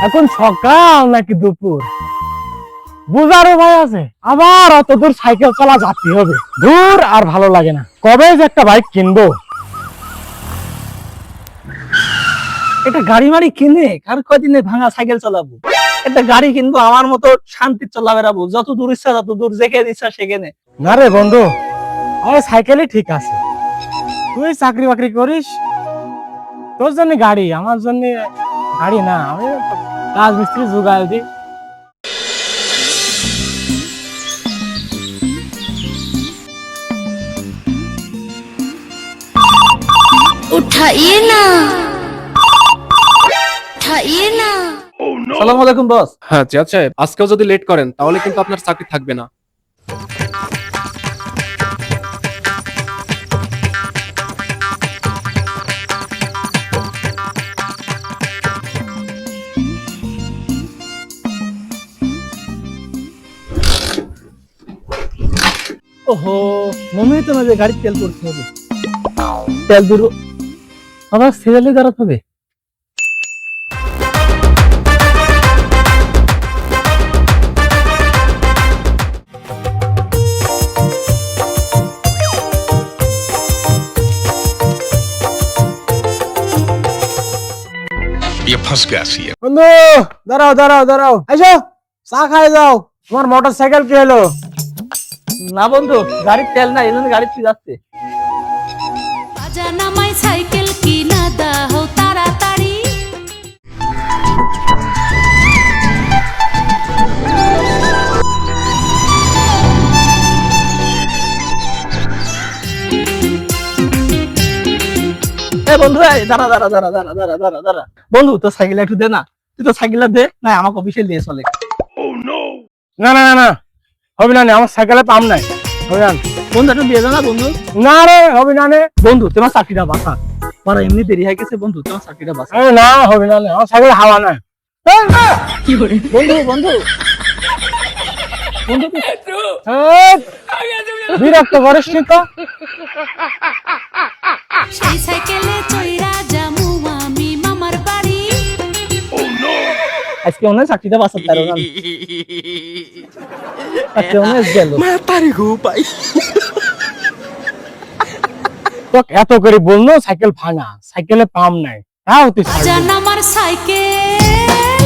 এখন সকাল নাকি দুপুর বুঝার উপায় আছে? আবার অত দূর সাইকেল চালা যাতে হবে, দূর আর ভালো লাগে না। কবে যে একটা বাইক কিনবো। এটা গাড়ি মাড়ি কিনে আর কয়দিনে ভাঙা সাইকেল চালাবো, একটা গাড়ি কিনবো, আমার মতো শান্তি চলা বেড়াবো, যত দূর ইচ্ছা তত দূর, যেখানে ইচ্ছা সেখানে। না রে বন্ধু, আমার সাইকেলই ঠিক আছে। তুই চাকরি বাকরি করিস, তোর জন্য গাড়ি, আমার জন্য গাড়ি না। আমি রাজমিস্ত্রি জোগাড় দিই। उठाइए ना, उठाइए ना। সালাম আলাইকুম বস। হ্যাঁ জিয়াদ সাহেব, আজকেও যদি লেট করেন তাহলে কিন্তু আপনার চাকরি থাকবে না। ওহো, মনে হতো না যে গাড়ির তেল পড়তে হবে, তেল দূর আবার সিরিয়ালে দাঁড়াতে হবে। ये फंस गया सी है। বন্ধু দাঁড়াও দাঁড়াও দাঁড়াও, এসো চা খাই যাও। তোমার মোটর সাইকেল কি হলো? না বন্ধু, গাড়ির তেল নাই, এই জন্য গাড়িতে যাচ্ছে। বাজানা মাই সাইকেল কিনা দাও তাড়াতাড়ি। এ বন্ধু, এই দাঁড়া দাঁড়া দাঁড়া দাঁড়া দাঁড়া দাঁড়া দাঁড়া বন্ধু, তোর সাইকেল একটু দে না, তুই তো সাইকেলটা দে না, আমাকে অফিসে নিয়ে চলে। না না না না, হবে না, আমার সাইকেলে পাম নাই, হবে না। বন্ধু একটু দিয়ে দে না বন্ধু। না রে, হবে না রে। বন্ধু তোমার চাকরিটা বাঁচা, পরে এমনি দেরি হয়ে গেছে বন্ধু, তোমার চাকরিটা বাঁচা। আরে না, হবে না, আমার সাইকেল হাওয়া নাই। বন্ধু বন্ধু বন্ধু এই, বিরক্ত করিস নি তো। সেই সাইকেলে চইরা যামু আমি মামার বাড়ি। আজকে মনে হয় চাকরিটা বাঁচাতে পারো না, আজকে মনে হয় গেল। তোকে এত করে বললো সাইকেল ভাঙা, সাইকেলে পাম নাই, তাও তুই ছাড়বি না। বাজানা আমার সাইকেল